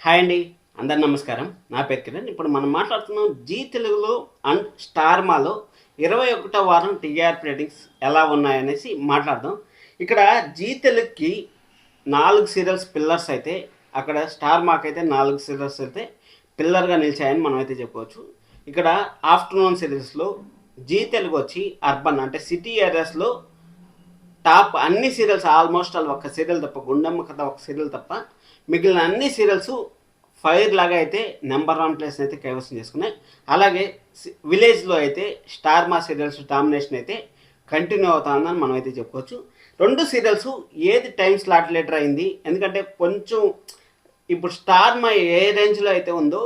Hi అండి. అందరు నమస్కారం. నా పేరు కిరణ్. ఇప్పుడు మనం మాట్లాడుతున్నాం జీ తెలుగులో అండ్ స్టార్మాలో 21వ వారం టీఆర్పీ రేటింగ్స్ ఎలా ఉన్నాయనేసి మాట్లాడదాం. ఇక్కడ జీ తెలుగుకి 4 సీరియల్స్ పిల్లర్స్ అయితే, అక్కడ స్టార్మాకైతే 4 సీరియల్స్ అయితే పిల్లర్గా నిలిచాయని మనం అయితే చెప్పుకోవచ్చు. ఇక్కడ ఆఫ్టర్నూన్ సీరియల్స్లో జీ తెలుగు వచ్చి అర్బన్ అంటే సిటీ ఏరియాస్లో టాప్ అన్ని సీరియల్స్ ఆల్మోస్ట్ ఆల్ ఒక్క సీరియల్ తప్ప, గుండమ్మ కథ ఒక సీరియల్ తప్ప మిగిలిన అన్ని సీరియల్స్ ఫైర్ లాగా అయితే నెంబర్ 1 ప్లేస్ అయితే కైవసం చేసుకున్నాయి. అలాగే విలేజ్లో అయితే స్టార్ మా సీరియల్స్ డామినేషన్ అయితే కంటిన్యూ అవుతుందని మనం అయితే చెప్పుకోవచ్చు. 2 సీరియల్స్ ఏది టైం స్లాట్ లేటర్ అయింది, ఎందుకంటే కొంచెం ఇప్పుడు స్టార్ మా ఏ రేంజ్లో అయితే ఉందో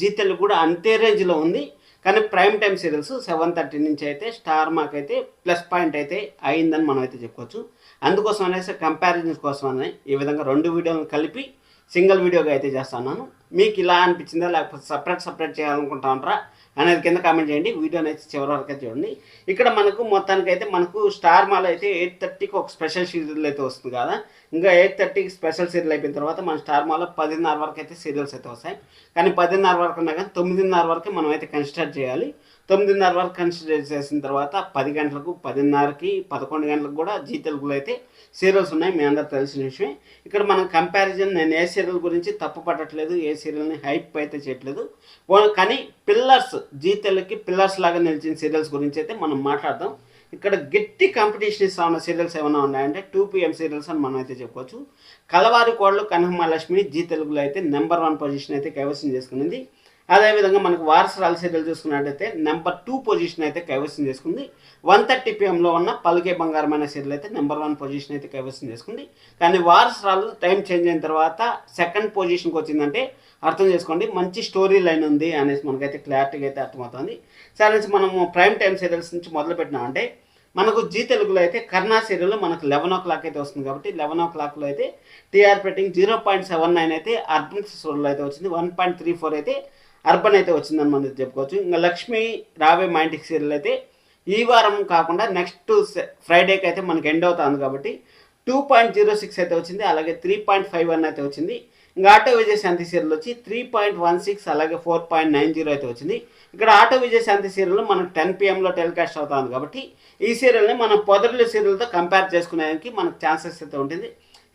జీ తెలుగు కూడా అంతే రేంజ్లో ఉంది. కానీ ప్రైమ్ టైమ్ సీరియల్స్ 7:30 నుంచి అయితే స్టార్ మాకు అయితే ప్లస్ పాయింట్ అయితే అయిందని మనం అయితే చెప్పుకోవచ్చు. అందుకోసం అనేసి కంపారిజన్స్ కోసం అని ఈ విధంగా 2 వీడియోలను కలిపి సింగిల్ వీడియోగా అయితే చేస్తున్నాను. మీకు ఇలా అనిపించిందా, లేకపోతే సపరేట్ చేయాలనుకుంటా ఉంటారా అనేది కింద కామెంట్ చేయండి. వీడియోని అయితే చివరి వరకు అయితే చూడండి. ఇక్కడ మనకు మొత్తానికైతే మనకు స్టార్ మాల్ అయితే 8:30కి ఒక స్పెషల్ సీరియల్ అయితే వస్తుంది కదా. ఇంకా 8:30కి స్పెషల్ సీరియల్ అయిపోయిన తర్వాత మన స్టార్ మాల్లో 10:30 వరకు అయితే సీరియల్స్ అయితే వస్తాయి. కానీ 10:30 వరకు ఉన్నా కానీ 9:30 వరకు మనం అయితే కన్సిడర్ చేయాలి. 9:30 వరకు కన్సిడర్ చేసిన తర్వాత 10 గంటలకు, 10:30కి, 11 గంటలకు కూడా జీ తెలుగులో అయితే సీరియల్స్ ఉన్నాయి. మీ అందరూ తెలిసిన విషయమే. ఇక్కడ మనం కంపారిజన్, నేను ఏ సీరియల్ గురించి తప్పు పట్టట్లేదు, ఏ సీరియల్ని హైప్ అయితే చేయట్లేదు. కానీ పిల్లర్స్, జీ తెలుగుకి పిల్లర్స్ లాగా నిలిచిన సీరియల్స్ గురించి అయితే మనం మాట్లాడదాం. ఇక్కడ గట్టి కాంపిటీషన్ ఇస్తా ఉన్న సీరియల్స్ ఏమైనా ఉన్నాయంటే 2 PM సీరియల్స్ అని మనం అయితే చెప్పుకోవచ్చు. కలవారి కోడలు కనకమహాలక్ష్మి జీ తెలుగులో అయితే నెంబర్ 1 పొజిషన్ అయితే కైవసం చేసుకునింది. అదేవిధంగా మనకు వారసురాలు సీరియల్ చూసుకున్నట్టయితే నెంబర్ 2 పొజిషన్ అయితే కైవసం చేసుకుంది. 1:30 PMలో ఉన్న పలికే బంగారమైన సీరియల్ అయితే నెంబర్ 1 పొజిషన్ అయితే కైవసం చేసుకుంది. కానీ వారసురాలు టైం చేంజ్ అయిన తర్వాత సెకండ్ పొజిషన్కి వచ్చిందంటే అర్థం చేసుకోండి మంచి స్టోరీ లైన్ ఉంది అనేసి మనకైతే క్లారిటీగా అయితే అర్థమవుతుంది. సరే, మనము ప్రైమ్ టైమ్ సీరియల్స్ నుంచి మొదలు పెట్టినామంటే మనకు జీ తెలుగులో అయితే కర్ణా సీరియల్ మనకు 11 o'clock అయితే వస్తుంది. కాబట్టి 11 o'clockలో అయితే టీఆర్పీ రేటింగ్ 0.79 అయితే అర్బన్ సోర్లో అయితే వచ్చింది. 1.34 అయితే అర్బన్ అయితే వచ్చిందని మనం చెప్పుకోవచ్చు. ఇంకా లక్ష్మి రావే మా ఇంటికి సీరియల్ అయితే ఈ వారం కాకుండా నెక్స్ట్ ఫ్రైడేకి అయితే మనకి ఎండ్ అవుతుంది కాబట్టి 2.06 అయితే వచ్చింది. అలాగే 3.51 అయితే వచ్చింది. ఇంకా ఆటో విజయశాంతి సీరియల్ వచ్చి 3.16 అలాగే 4.90 అయితే వచ్చింది. ఇక్కడ ఆటో విజయశాంతి సీరియల్ మనకు 10 PMలో టెలికాస్ట్ అవుతుంది కాబట్టి ఈ సీరియల్ని మనం పొదర్ల సీరియల్తో కంపేర్ చేసుకునేదానికి మనకు ఛాన్సెస్ అయితే ఉంటుంది.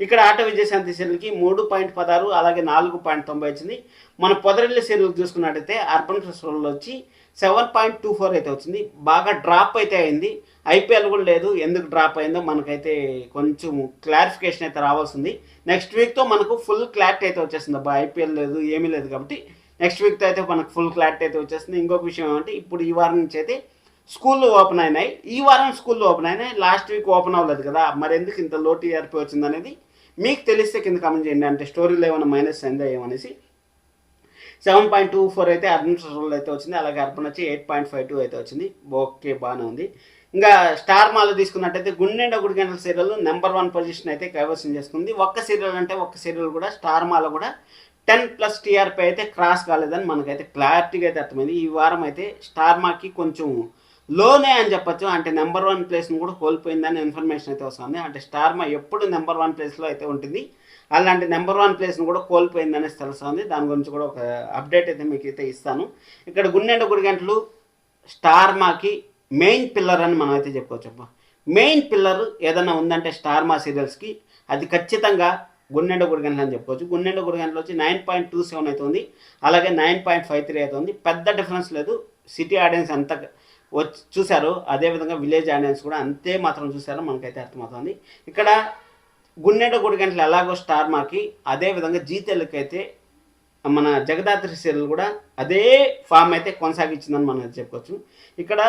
ఇక్కడ ఆటో విజయశాంతి సీరియల్కి 3.16 అలాగే 4.90 వచ్చింది. మన పొదరిల్లి సీరియల్ చూసుకున్నట్టయితే అర్బన్ ఫెస్టివల్లో వచ్చి 7.24 అయితే వచ్చింది. బాగా డ్రాప్ అయితే అయింది. ఐపీఎల్ కూడా లేదు, ఎందుకు డ్రాప్ అయిందో మనకైతే కొంచెం క్లారిఫికేషన్ అయితే రావాల్సింది. నెక్స్ట్ వీక్తో మనకు ఫుల్ క్లారిటీ అయితే వచ్చేస్తుంది. అబ్బా ఐపీఎల్ లేదు, ఏమీ లేదు కాబట్టి నెక్స్ట్ వీక్తో అయితే మనకు ఫుల్ క్లారిటీ అయితే వచ్చేస్తుంది. ఇంకొక విషయం ఏమంటే ఇప్పుడు ఈ వారం నుంచి అయితే స్కూళ్ళు ఓపెన్ అయినాయి. ఈ వారం స్కూళ్ళు ఓపెన్ అయినాయి, లాస్ట్ వీక్ ఓపెన్ అవ్వలేదు కదా, మరి ఎందుకు ఇంత లో టీఆర్పీ వచ్చింది అనేది మీకు తెలిస్తే కింద కామెంట్ చేయండి. అంటే స్టోరీలో ఏమైనా మైనస్ అయిందా ఏమనేసి. 7.24 అయితే అర్బన్ సోర్లో అయితే వచ్చింది. అలాగే అర్బన్ వచ్చి 8.52 అయితే వచ్చింది. ఓకే, బాగానే ఉంది. ఇంకా స్టార్ మాలో తీసుకున్నట్టయితే గుండెండ గుడి గంటల సీరియల్ నెంబర్ 1 పొజిషన్ అయితే కైవసం చేసుకుంది. ఒక్క సీరియల్ కూడా స్టార్ మాలో కూడా 10+ టీఆర్పీ అయితే క్రాస్ కాలేదని మనకైతే క్లారిటీగా అయితే అర్థమైంది. ఈ వారం అయితే స్టార్ మాకి కొంచెం లోనే అని చెప్పొచ్చు. అంటే నెంబర్ 1 ప్లేస్ని కూడా కోల్పోయిందని ఇన్ఫర్మేషన్ అయితే వస్తుంది. అంటే స్టార్ మా ఎప్పుడు నెంబర్ 1 ప్లేస్లో అయితే ఉంటుంది. అలాంటి నెంబర్ 1 ప్లేస్ని కూడా కోల్పోయిందనేసి తెలుస్తుంది. దాని గురించి కూడా ఒక అప్డేట్ అయితే మీకు అయితే ఇస్తాను. ఇక్కడ గుండెండ గుడి గంటలు స్టార్ మాకి మెయిన్ పిల్లర్ అని మనం అయితే చెప్పుకోవచ్చు. మెయిన్ పిల్లర్ ఏదైనా ఉందంటే స్టార్ మా సీరియల్స్కి అది ఖచ్చితంగా గుండెండ గుడి గంటలు అని చెప్పుకోవచ్చు. గుండెండ గుడి గంటలు వచ్చి 9.27 అయితే ఉంది. అలాగే 9.53 అయితే ఉంది. పెద్ద డిఫరెన్స్ లేదు. సిటీ ఆడియన్స్ అంత వచ్చి చూశారు, అదేవిధంగా విలేజ్ ఆడియన్స్ కూడా అంతే మాత్రం చూశారు, మనకైతే అర్థమవుతుంది. ఇక్కడ గుండెండ గుడి గంటలు ఎలాగో స్టార్ మాకి, అదేవిధంగా జీ తెలుగుకి అయితే మన జగదాత్రి సీరియల్ కూడా అదే ఫామ్ అయితే కొనసాగించిందని మనం చెప్పుకోవచ్చు. ఇక్కడ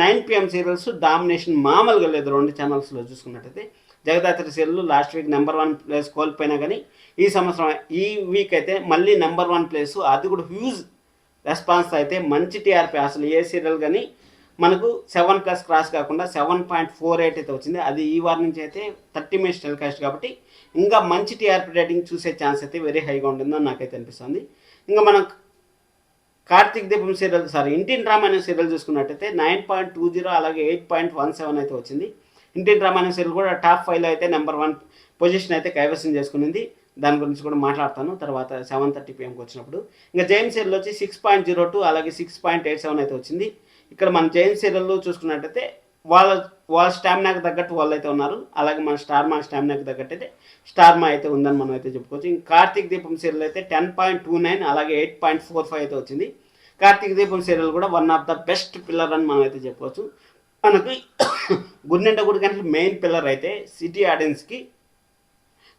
9 PM సీరియల్స్ డామినేషన్ మామూలుగా లేదు. 2 ఛానల్స్లో చూసుకున్నట్టయితే Jagadhatri serial last week number 1 place కోల్పోయినా కానీ ఈ సంవత్సరం ఈ వీక్ అయితే మళ్ళీ నెంబర్ 1 ప్లేస్, అది కూడా హ్యూజ్ రెస్పాన్స్ అయితే మంచి టీఆర్పీ. అసలు ఏ సీరియల్ కానీ మనకు 7+ క్రాస్ కాకుండా 7.48 అయితే వచ్చింది. అది ఈ వారం నుంచి అయితే 30 minutes టెలికాస్ట్ కాబట్టి ఇంకా మంచి టీఆర్పీ రేటింగ్ చూసే ఛాన్స్ అయితే వెరీ హైగా ఉంటుందని నాకైతే అనిపిస్తుంది. ఇంకా మనం కార్తీక్ దీపం సీరియల్ ఇంటిన్ రామాయణం సీరియల్ చూసుకున్నట్టయితే 9.20 అలాగే 8.17 అయితే వచ్చింది. ఇంటిన్ రామాయణం సీరియల్ కూడా టాప్ 5లో అయితే నెంబర్ 1 పొజిషన్ అయితే కైవసం చేసుకునింది. దాని గురించి కూడా మాట్లాడతాను తర్వాత 7:30 PM వచ్చినప్పుడు. ఇంకా జైన్ సీరియల్ వచ్చి 6.02 అలాగే 6.87 అయితే వచ్చింది. ఇక్కడ మన జైన్ సీరియల్ చూసుకున్నట్టయితే వాళ్ళ వాళ్ళ స్టామినాకి తగ్గట్టు వాళ్ళైతే ఉన్నారు. అలాగే మన స్టార్మా స్టామినాకి తగ్గట్టు అయితే స్టార్మా అయితే ఉందని మనం అయితే చెప్పుకోవచ్చు. ఇంకా కార్తీక్ దీపం సీరియల్ అయితే 10.29 అలాగే 8.45 అయితే వచ్చింది. కార్తీక్ దీపం సీరియల్ కూడా one of the best pillar అని మనం అయితే చెప్పుకోవచ్చు. మనకి గుండెంట గుడి గంటలు మెయిన్ పిల్లర్ అయితే సిటీ ఆడియన్స్కి,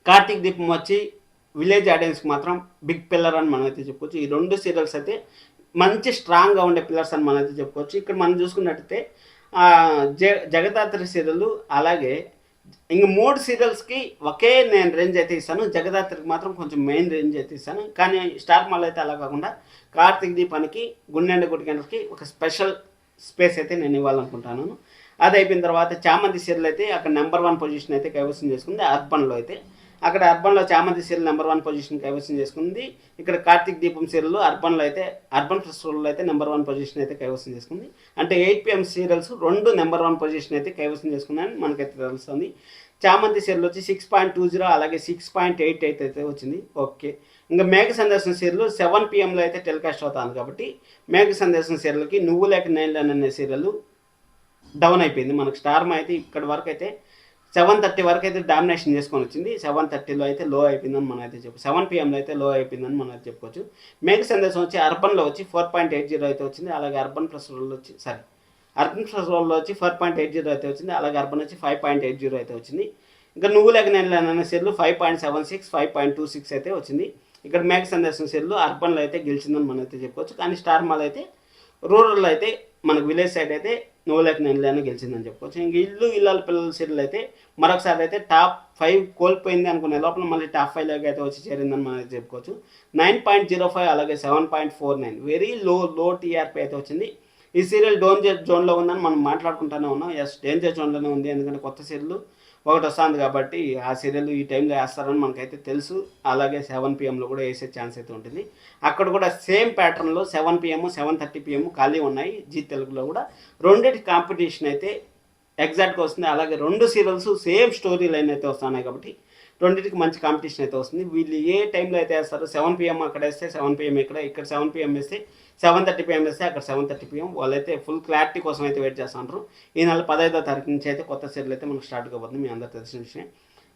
కార్తీక్ దీపం వచ్చి విలేజ్ ఆడియన్స్కి మాత్రం బిగ్ పిల్లర్ అని మనం అయితే చెప్పుకోవచ్చు. ఈ రెండు సీరియల్స్ అయితే మంచి స్ట్రాంగ్గా ఉండే పిల్లర్స్ అని మనం అయితే చెప్పుకోవచ్చు. ఇక్కడ మనం చూసుకున్నట్టయితే జగదాత్రి సీరియల్ అలాగే ఇంక 3 సీరియల్స్కి ఒకే నేను రేంజ్ అయితే ఇస్తాను. జగదాత్రికి మాత్రం కొంచెం మెయిన్ రేంజ్ అయితే ఇస్తాను. కానీ స్టార్ మాల్ అయితే అలా కాకుండా కార్తీక్ దీపానికి గుండెండ గుడికి ఒక స్పెషల్ స్పేస్ అయితే నేను ఇవ్వాలనుకుంటాను. అది అయిపోయిన తర్వాత చామంతి సీరియల్ అయితే అక్కడ నెంబర్ 1 పొజిషన్ అయితే కైవసం చేసుకుంది అర్బన్లో అయితే. అక్కడ అర్బన్లో చామంతి సీరియల్ నెంబర్ 1 పొజిషన్ కైవసం చేసుకుంది. ఇక్కడ కార్తీక్ దీపం సీరియల్ అర్బన్లో అయితే అర్బన్ ఫెస్టివల్లో అయితే నెంబర్ 1 పొజిషన్ అయితే కైవసం చేసుకుంది. అంటే 8 PM సీరియల్స్ 2 నెంబర్ 1 పొజిషన్ అయితే కైవసం చేసుకున్నాయని మనకైతే తెలుస్తుంది. చామంతి సీరియల్ వచ్చి 6.20 అలాగే 6.88 అయితే వచ్చింది. ఓకే, ఇంకా మేఘ సందర్శన సీరియల్ 7 PMలో అయితే టెలికాస్ట్ అవుతుంది కాబట్టి మేఘ సందర్శన సీరియల్కి నువ్వు లేక నేను అనే సీరియల్ డౌన్ అయిపోయింది. మనకు స్టార్మా అయితే ఇక్కడి వరకు అయితే 7:30 వరకు అయితే డామినేషన్ చేసుకొని వచ్చింది. 7:30లో అయితే లో అయిపోయిందని మనం అయితే 7 PMలో అయితే లో అయిపోయిందని మనం అయితే చెప్పుకోవచ్చు. మేఘ సందేశం వచ్చి అర్బన్లో వచ్చి 4.80 అయితే వచ్చింది. అలాగే అర్బన్ ప్లస్ రోల్లో వచ్చి అర్బన్ ప్లస్ రోల్లో వచ్చి 4.80 అయితే వచ్చింది. అలాగే అర్బన్ వచ్చి 5.80 అయితే వచ్చింది. ఇంకా నువ్వు లేక నేను అనే సీరియల్ 5.76 5.26 అయితే వచ్చింది. ఇక్కడ మేఘ సందేశం సీరియల్ అర్బన్లో అయితే గెలిచిందని మనం అయితే చెప్పుకోవచ్చు. కానీ స్టార్ మాల్ అయితే రూరల్లో అయితే మనకు విలేజ్ సైడ్ అయితే నువ్వు లేక నేను గెలిచిందని చెప్పుకోవచ్చు. ఇంక ఇల్లు ఇల్లాల పిల్లల సీరియల్ అయితే మరొకసారి అయితే టాప్ 5 కోల్పోయింది అనుకునే లోపల మళ్ళీ టాప్ 5లోకి అయితే వచ్చి చేరిందని మనం అయితే చెప్పుకోవచ్చు. 9.05 అలాగే 7.49 వెరీ లో టీఆర్పీ అయితే వచ్చింది. ఈ సీరియల్ డేంజర్ జోన్లో ఉందని మనం మాట్లాడుకుంటూనే ఉన్నాం. ఎస్, డేంజర్ జోన్లోనే ఉంది. ఎందుకంటే కొత్త సీరియల్ ఒకటి వస్తుంది కాబట్టి ఆ సీరియల్ ఈ టైంలో వేస్తారని మనకైతే తెలుసు. అలాగే 7 PMలో కూడా వేసే ఛాన్స్ అయితే ఉంటుంది. అక్కడ కూడా సేమ్ ప్యాటర్న్లో 7 PM 7:30 PM ఖాళీ ఉన్నాయి. జీ తెలుగులో కూడా రెండింటి కాంపిటీషన్ అయితే ఎగ్జాక్ట్గా వస్తుంది. అలాగే 2 సీరియల్స్ సేమ్ స్టోరీ లైన్ అయితే వస్తున్నాయి కాబట్టి రెండింటికి మంచి కాంపిటీషన్ అయితే వస్తుంది. వీళ్ళు ఏ టైంలో అయితే వేస్తారు 7 PM అక్కడ వేస్తే 7 PM ఇక్కడ 7 PM వేస్తే 7:30 PM వేస్తే అక్కడ 7:30 PM వాళ్ళైతే ఫుల్ క్లారిటీ కోసం అయితే వెయిట్ చేస్తుంటారు. ఈ నెల 15వ తారీఖు నుంచి అయితే కొత్త సీరియల్ అయితే మనకు స్టార్ట్ కాబోతుంది. మీ అందరూ తెలిసిన విషయం.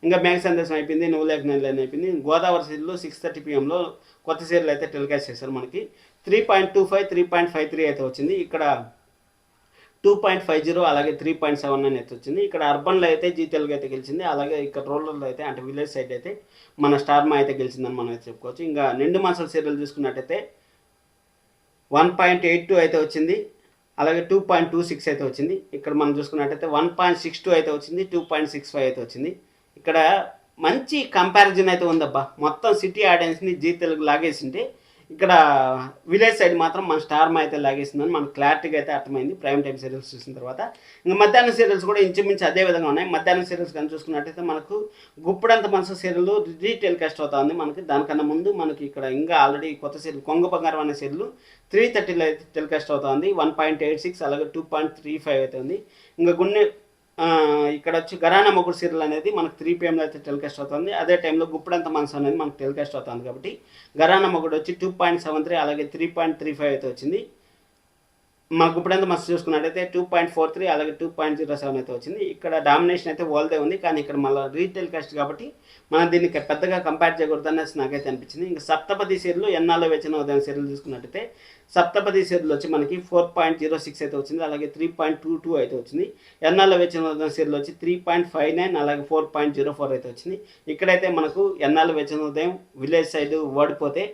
ఇంకా మేఘ సందేశం అయిపోయింది, నువ్వు లేక నేను అయిపోయింది. గోదావరి సీరియల్ 6:30 PMలో కొత్త సీరియల్ అయితే టెలికాస్ట్ చేశారు. మనకి 3.25 3.53 అయితే వచ్చింది. ఇక్కడ 2.50 అలాగే 3.79 అయితే వచ్చింది. ఇక్కడ అర్బన్లో అయితే జీ తెలుగు అయితే గెలిచింది. అలాగే ఇక్కడ రూరల్లో అయితే అంటే విలేజ్ సైడ్ అయితే మన స్టార్మా అయితే గెలిచిందని మనం అయితే చెప్పుకోవచ్చు. ఇంకా నిండు మాసాల సీరియల్ చూసుకున్నట్టయితే 1.82 అయితే వచ్చింది. అలాగే 2.26 అయితే వచ్చింది. ఇక్కడ మనం చూసుకున్నట్టయితే 1.62 అయితే వచ్చింది. 2.65 అయితే వచ్చింది. ఇక్కడ మంచి కంపారిజన్ అయితే ఉందబ్బా. మొత్తం సిటీ ఆడియన్స్ని జీ తెలుగు లాగేసింటే ఇక్కడ విలేజ్ సైడ్ మాత్రం మన స్టార్మా అయితే లాగేసిందని మనకు క్లారిటీగా అయితే అర్థమైంది ప్రైమ్ టైం సీరియల్స్ చూసిన తర్వాత. ఇంకా మధ్యాహ్నం సీరియల్స్ కూడా ఇంచుమించు అదే విధంగా ఉన్నాయి. మధ్యాహ్నం సీరియల్స్ కానీ చూసుకున్నట్టయితే మనకు గుప్పుడంత మనసు సీరియల్ టెలికాస్ట్ అవుతుంది. మనకి దానికన్నా ముందు మనకి ఇక్కడ ఇంకా ఆల్రెడీ కొత్త సీరియల్ కొంగ బంగారం అనే సీరియల్ 3:30లో అయితే టెలికాస్ట్ అవుతుంది. 1.86 అలాగే 2.35 అయితే ఉంది. ఇంకా ఇక్కడ వచ్చి గరానా మొగుడు సీరియల్ అనేది మనకు 3 PMలో అయితే టెలికాస్ట్ అవుతుంది. అదే టైంలో గుప్పుడంత మనసు అనేది మనకు టెలికాస్ట్ అవుతుంది కాబట్టి గరానా మొగుడు వచ్చి 2.73 అలాగే 3.35 అయితే వచ్చింది. మాకు గుప్పుడంత మనసు చూసుకున్నట్టయితే 2.43 అలాగే 2.07 అయితే వచ్చింది. ఇక్కడ డామినేషన్ అయితే వాళ్ళదే ఉంది. కానీ ఇక్కడ మళ్ళీ రీటెలికాస్ట్ కాబట్టి మనం దీన్ని పెద్దగా కంపేర్ చేయకూడదనేసి నాకైతే అనిపించింది. ఇంకా సప్తపది సీరియల్ ఎన్నాళ్ళో వచ్చిన ఉదయం సీరియల్ చూసుకున్నట్టయితే సప్తపది సీరియల్ వచ్చి మనకి 4.06 అయితే వచ్చింది. అలాగే 3.22 అయితే వచ్చింది. ఎన్నాళ్ళో వచ్చిన ఉదయం సీరియల్ వచ్చి 3.59 అలాగే 4.04 అయితే వచ్చింది. ఇక్కడైతే మనకు ఎన్నాళ్ళో వచ్చిన ఉదయం విలేజ్ సైడ్ ఓడిపోతే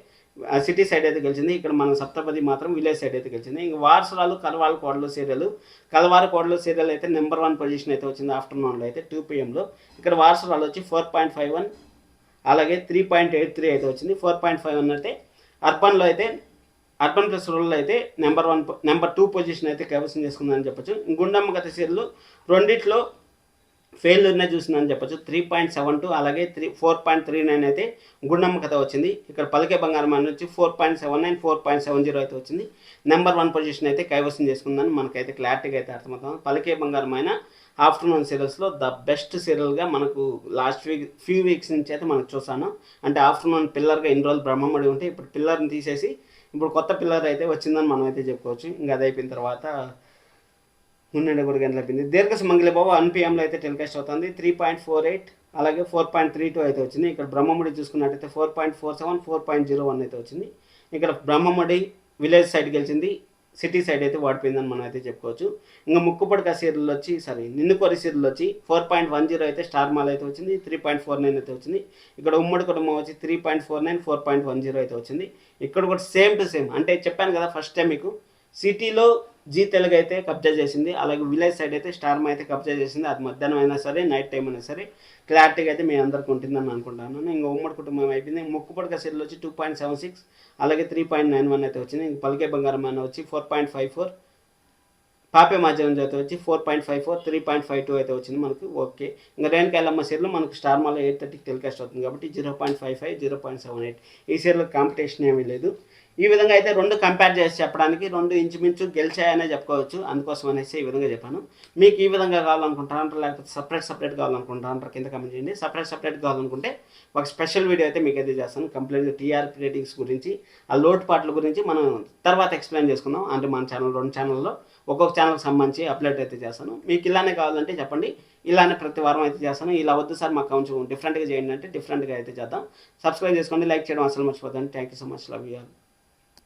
సిటీ సైడ్ అయితే గెలిచింది. ఇక్కడ మన సప్తపది మాత్రం విలేజ్ సైడ్ అయితే గెలిచింది. ఇంకా వారసురాలు కలవారు కోడలు సీరియల్ అయితే నెంబర్ 1 పొజిషన్ అయితే వచ్చింది ఆఫ్టర్నూన్లో అయితే 2 PMలో. ఇక్కడ వారసురాలు వచ్చి 4.51 అలాగే 3.83 అయితే వచ్చింది. 4.51 అయితే అర్బన్లో అయితే అర్బన్ ప్లస్ రూరల్ అయితే నెంబర్ 2 పొజిషన్ అయితే కైవసం చేసుకుందని చెప్పొచ్చు. గుండమ్మ కథ సీరియల్ రెండిట్లో ఫెయిల్యూర్నే చూసిందని చెప్పొచ్చు. 3.72 అలాగే 4.39 అయితే గుండమ్మ కథ వచ్చింది. ఇక్కడ పలికే బంగారం నుంచి 4.79 4.70 అయితే వచ్చింది. నెంబర్ 1 పొజిషన్ అయితే కైవసం చేసుకుందని మనకైతే క్లారిటీగా అయితే అర్థమవుతుంది. పలికే బంగారం అయినా ఆఫ్టర్నూన్ సీరియల్స్లో ద బెస్ట్ సీరియల్గా మనకు లాస్ట్ ఫ్యూ వీక్స్ నుంచి అయితే మనకు చూసాను. అంటే ఆఫ్టర్నూన్ పిల్లర్గా ఇన్ని రోజులు బ్రహ్మముడి ఉంటే ఇప్పుడు పిల్లర్ని తీసేసి ఇప్పుడు కొత్త పిల్లర్ అయితే వచ్చిందని మనం అయితే చెప్పుకోవచ్చు. ఇంకా అది అయిపోయిన తర్వాత 3 గంటలు అయిపోయింది. దీర్ఘ సుమంగళి బాబు 1 PM అయితే టెలికాస్ట్ అవుతుంది. 3.48 అలాగే 4.32 అయితే వచ్చింది. ఇక్కడ బ్రహ్మముడి చూసుకున్నట్టయితే 4.47 4.01 అయితే వచ్చింది. ఇక్కడ బ్రహ్మముడి విలేజ్ సైడ్ గెలిచింది, సిటీ సైడ్ అయితే ఓడిపోయిందని మనం అయితే చెప్పుకోవచ్చు. ఇంకా ముక్కుపడక సీరియల్ వచ్చి నిన్ను కోరి సీరియల్ వచ్చి 4.10 అయితే స్టార్ మాల్ అయితే వచ్చింది. 3.49 అయితే వచ్చింది. ఇక్కడ ఉమ్మడి కుటుంబం వచ్చి 3.49 4.10 అయితే వచ్చింది. ఇక్కడ కూడా సేమ్ టు సేమ్, అంటే చెప్పాను కదా ఫస్ట్ టైం మీకు, సిటీలో జీ తెలుగు అయితే కబ్జా చేసింది, అలాగే విలేజ్ సైడ్ అయితే స్టార్ మా అయితే కబ్జా చేసింది. అది మధ్యాహ్నం అయినా సరే నైట్ టైం అయినా సరే క్లారిటీగా అయితే మీ అందరికి ఉంటుందని అనుకుంటాను. ఇంకా ఉమ్మడి కుటుంబం అయిపోయింది. ముక్కుపడక సీరియల్ వచ్చి 2.76 అలాగే 3.91 అయితే వచ్చింది. ఇంక పలికే బంగారం అన్న వచ్చి 4.54, పాపే మాధ్యమం జ్యోతి వచ్చి 4.54 3.52 అయితే వచ్చింది మనకు. ఓకే, ఇంకా రేణుకాయలమ్మ సీరియల్ మనకు స్టార్ మాలో 8:30కి టెలికాస్ట్ అవుతుంది కాబట్టి 0.55 0.78 ఈ సీరియల్ కాంపిటీషన్ ఏమీ లేదు. ఈ విధంగా అయితే రెండు కంపేర్ చేసి చెప్పడానికి రెండు ఇంచుమించు గెలిచాయనే చెప్పుకోవచ్చు. అందుకోసం అనేసి ఈ విధంగా చెప్పాను. మీకు ఈ విధంగా కావాలనుకుంటారంటారు, లేకపోతే సపరేట్ కావాలనుకుంటారంటారు కింద కమెంట్ చేయండి. సపరేట్ కావాలనుకుంటే ఒక స్పెషల్ వీడియో అయితే మీకు అయితే చేస్తాను. కంప్లీట్గా టీఆర్పీ రేటింగ్స్ గురించి, ఆ లోటుపాట్ల గురించి మనం తర్వాత ఎక్స్ప్లెయిన్ చేసుకుందాం. అంటే మన ఛానల్ 2 ఛానల్లో ఒక్కొక్క ఛానల్కి సంబంధించి అప్లోడ్ అయితే చేస్తాను. మీకు ఇలానే కావాలంటే చెప్పండి, ఇలానే ప్రతి వారం అయితే చేస్తాను. ఇలా వద్దు సార్ మాకు కొంచెం డిఫరెంట్గా చేయండి అంటే డిఫరెంట్గా అయితే చేద్దాం. సబ్స్క్రైబ్ చేసుకోండి, లైక్ చేయడం అసలు మర్చిపోతాను. Thank you so much, love you all.